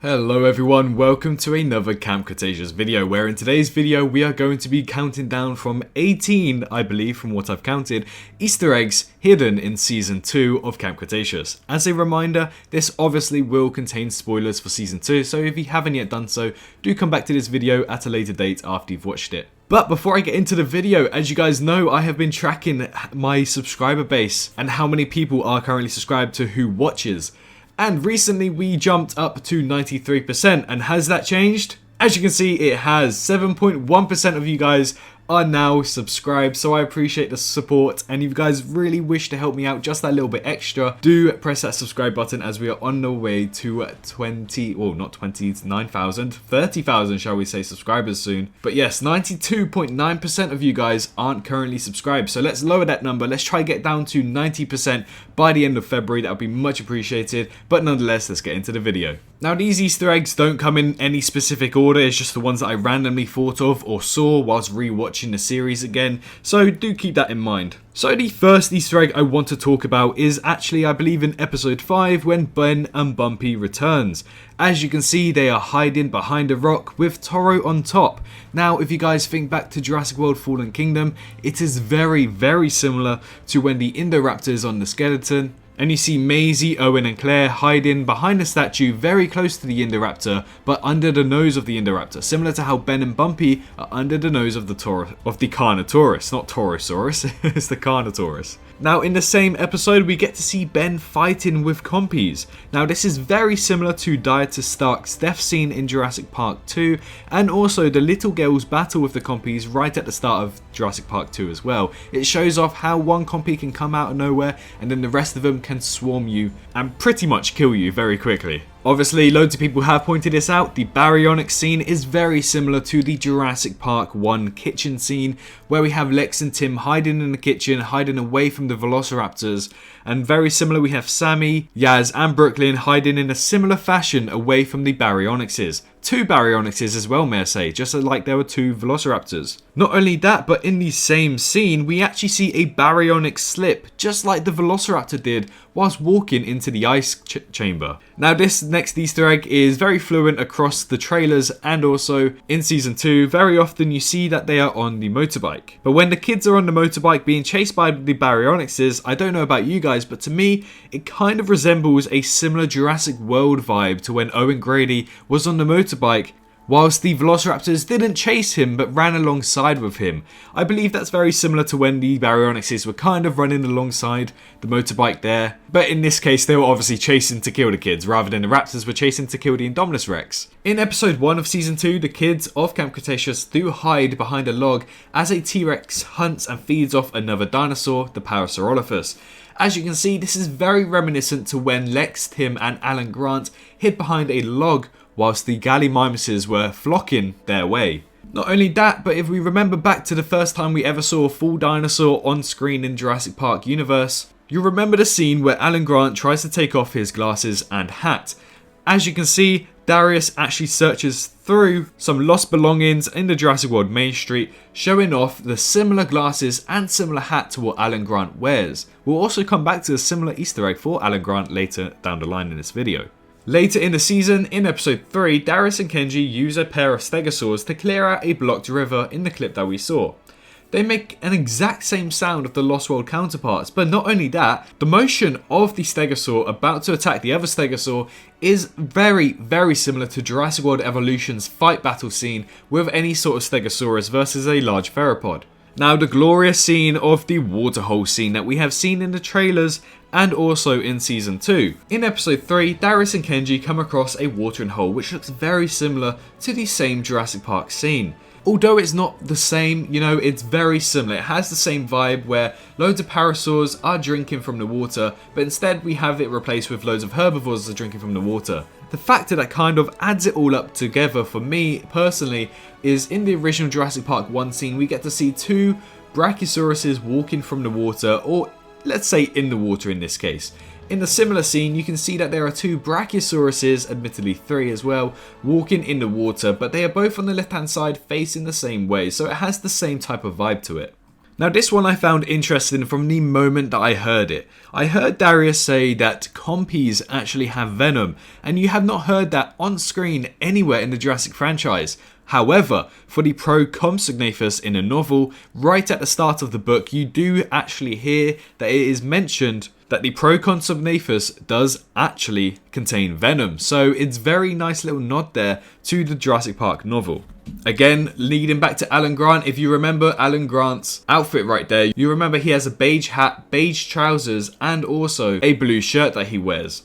Hello everyone, welcome to another Camp Cretaceous video, where in today's video we are going to be counting down from 18, I believe from what I've counted, Easter eggs hidden in Season 2 of Camp Cretaceous. As a reminder, this obviously will contain spoilers for Season 2, so if you haven't yet done so, do come back to this video at a later date after you've watched it. But before I get into the video, as you guys know, I have been tracking my subscriber base and how many people are currently subscribed to Who Watches. And recently we jumped up to 93%, and has that changed? As you can see, it has. 7.1% of you guys are now subscribed, so I appreciate the support, and if you guys really wish to help me out just that little bit extra, do press that subscribe button as we are on the way to 30,000 shall we say, subscribers soon. But yes, 92.9% of you guys aren't currently subscribed, so let's lower that number. Let's try to get down to 90% by the end of February. That would be much appreciated, but nonetheless, let's get into the video. Now, these Easter eggs don't come in any specific order, it's just the ones that I randomly thought of or saw whilst rewatching the series again, so do keep that in mind. So the first Easter egg I want to talk about is actually, I believe, in episode 5 when Ben and Bumpy returns. As you can see, they are hiding behind a rock with Toro on top. Now, if you guys think back to Jurassic World Fallen Kingdom, it is very similar to when the Indoraptor is on the skeleton, and you see Maisie, Owen and Claire hiding behind a statue very close to the Indoraptor, but under the nose of the Indoraptor, similar to how Ben and Bumpy are under the nose of the Carnotaurus, not Torosaurus, it's the Carnotaurus. Now, in the same episode, we get to see Ben fighting with compies. Now, this is very similar to Dieter Stark's death scene in Jurassic Park 2, and also the little girl's battle with the compies right at the start of Jurassic Park 2 as well. It shows off how one compy can come out of nowhere, and then the rest of them can swarm you and pretty much kill you very quickly. Obviously, loads of people have pointed this out. The baryonyx scene is very similar to the Jurassic Park 1 kitchen scene, where we have Lex and Tim hiding in the kitchen, hiding away from the velociraptors. And very similar, we have Sammy, Yaz and Brooklyn hiding in a similar fashion away from the baryonyxes. 2 baryonyxes as well, may I say, just like there were 2 velociraptors. Not only that, but in the same scene, we actually see a baryonyx slip, just like the velociraptor did whilst walking into the ice chamber. Now, this next Easter egg is very fluent across the trailers and also in Season 2. Very often you see that they are on the motorbike. But when the kids are on the motorbike being chased by the baryonyxes, I don't know about you guys, but to me, it kind of resembles a similar Jurassic World vibe to when Owen Grady was on the motorbike whilst the velociraptors didn't chase him but ran alongside with him. I believe that's very similar to when the baryonyxes were kind of running alongside the motorbike there, but in this case they were obviously chasing to kill the kids rather than the raptors were chasing to kill the Indominus Rex. In episode 1 of Season 2, the kids of Camp Cretaceous do hide behind a log as a T-Rex hunts and feeds off another dinosaur, the Parasaurolophus. As you can see, this is very reminiscent to when Lex, Tim and Alan Grant hid behind a log whilst the Gallimimuses were flocking their way. Not only that, but if we remember back to the first time we ever saw a full dinosaur on screen in Jurassic Park universe, you'll remember the scene where Alan Grant tries to take off his glasses and hat. As you can see, Darius actually searches through some lost belongings in the Jurassic World Main Street, showing off the similar glasses and similar hat to what Alan Grant wears. We'll also come back to a similar Easter egg for Alan Grant later down the line in this video. Later in the season, in episode 3, Darius and Kenji use a pair of stegosaurs to clear out a blocked river in the clip that we saw. They make an exact same sound of the Lost World counterparts, but not only that, the motion of the stegosaur about to attack the other stegosaur is very similar to Jurassic World Evolution's fight battle scene with any sort of stegosaurus versus a large theropod. Now, the glorious scene of the waterhole scene that we have seen in the trailers and also in Season 2. In episode 3, Darius and Kenji come across a watering hole which looks very similar to the same Jurassic Park scene. Although it's not the same, you know, it's very similar. It has the same vibe where loads of parasaurs are drinking from the water, but instead we have it replaced with loads of herbivores that are drinking from the water. The factor that kind of adds it all up together for me personally is in the original Jurassic Park 1 scene, we get to see 2 Brachiosauruses walking from the water, or let's say in the water in this case. In the similar scene, you can see that there are 2 Brachiosauruses, admittedly 3 as well, walking in the water, but they are both on the left hand side facing the same way, so it has the same type of vibe to it. Now this one I found interesting from the moment that I heard it. I heard Darius say that compies actually have venom, and you have not heard that on screen anywhere in the Jurassic franchise. However, for the Procompsognathus in the novel, right at the start of the book, you do actually hear that it is mentioned that the Procompsognathus does actually contain venom. So it's very nice little nod there to the Jurassic Park novel. Again, leading back to Alan Grant, if you remember Alan Grant's outfit right there, you remember he has a beige hat, beige trousers, and also a blue shirt that he wears.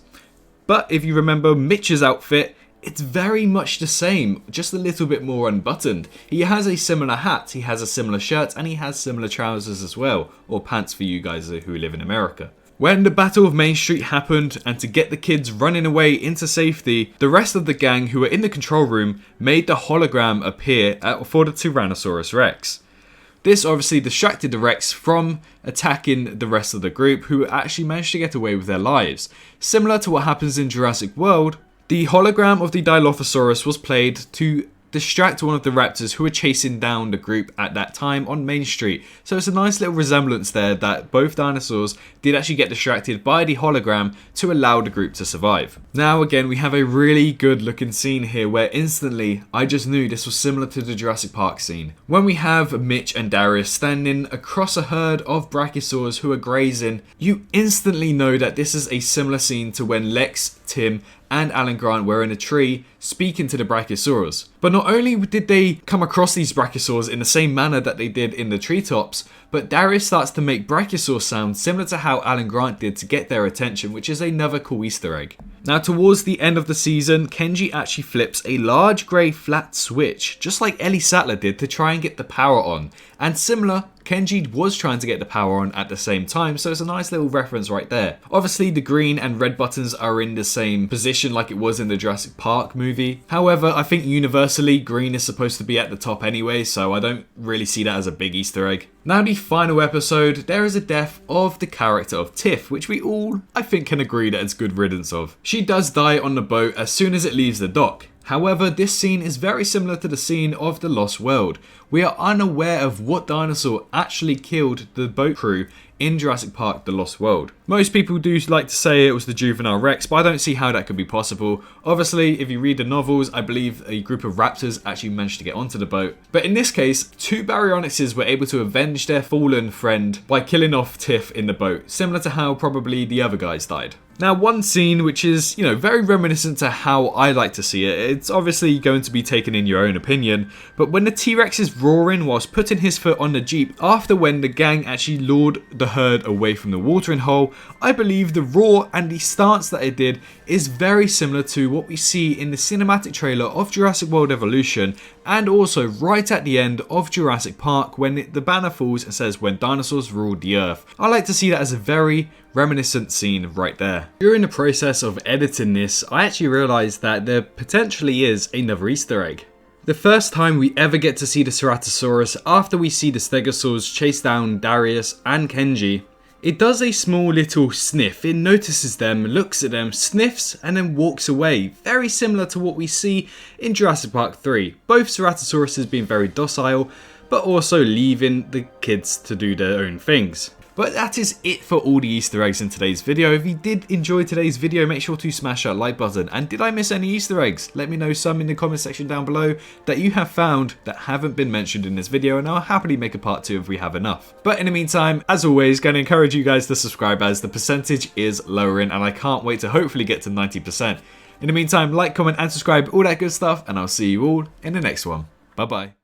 But if you remember Mitch's outfit, it's very much the same, just a little bit more unbuttoned. He has a similar hat, he has a similar shirt, and he has similar trousers as well, or pants for you guys who live in America. When the Battle of Main Street happened, and to get the kids running away into safety, the rest of the gang who were in the control room made the hologram appear for the Tyrannosaurus Rex. This obviously distracted the Rex from attacking the rest of the group, who actually managed to get away with their lives. Similar to what happens in Jurassic World, the hologram of the Dilophosaurus was played to distract one of the raptors who were chasing down the group at that time on Main Street. So it's a nice little resemblance there that both dinosaurs did actually get distracted by the hologram to allow the group to survive. Now again, we have a really good looking scene here where instantly I just knew this was similar to the Jurassic Park scene. When we have Mitch and Darius standing across a herd of brachiosaurs who are grazing, you instantly know that this is a similar scene to when Lex, Tim, and Alan Grant were in a tree speaking to the brachiosaurs. But not only did they come across these brachiosaurs in the same manner that they did in the treetops, but Darius starts to make brachiosaur sounds similar to how Alan Grant did to get their attention, which is another cool Easter egg. Now towards the end of the season, Kenji actually flips a large grey flat switch, just like Ellie Sattler did, to try and get the power on. And similar, Kenji was trying to get the power on at the same time, so it's a nice little reference right there. Obviously the green and red buttons are in the same position like it was in the Jurassic Park movie. However, I think universally green is supposed to be at the top anyway, so I don't really see that as a big Easter egg. Now the final episode, there is a death of the character of Tiff, which we all, I think, can agree that it's good riddance of. She does die on the boat as soon as it leaves the dock. However, this scene is very similar to the scene of The Lost World. We are unaware of what dinosaur actually killed the boat crew in Jurassic Park The Lost World. Most people do like to say it was the juvenile Rex, but I don't see how that could be possible. Obviously, if you read the novels, I believe a group of raptors actually managed to get onto the boat. But in this case, two baryonyxes were able to avenge their fallen friend by killing off Tiff in the boat, similar to how probably the other guys died. Now, one scene which is, very reminiscent to how I like to see it. It's obviously going to be taken in your own opinion, but when the T-Rex is roaring whilst putting his foot on the Jeep after when the gang actually lured the herd away from the watering hole, I believe the roar and the stance that it did is very similar to what we see in the cinematic trailer of Jurassic World Evolution, and also right at the end of Jurassic Park when the banner falls and says, "When dinosaurs ruled the earth." I like to see that as a very reminiscent scene right there. During the process of editing this, I actually realised that there potentially is another Easter egg. The first time we ever get to see the Ceratosaurus after we see the Stegosaurs chase down Darius and Kenji, it does a small little sniff. It notices them, looks at them, sniffs, and then walks away. Very similar to what we see in Jurassic Park 3. Both Ceratosauruses being very docile, but also leaving the kids to do their own things. But that is it for all the Easter eggs in today's video. If you did enjoy today's video, make sure to smash that like button. And did I miss any Easter eggs? Let me know some in the comment section down below that you have found that haven't been mentioned in this video, and I'll happily make a part 2 if we have enough. But in the meantime, as always, going to encourage you guys to subscribe as the percentage is lowering and I can't wait to hopefully get to 90%. In the meantime, like, comment and subscribe, all that good stuff, and I'll see you all in the next one. Bye bye.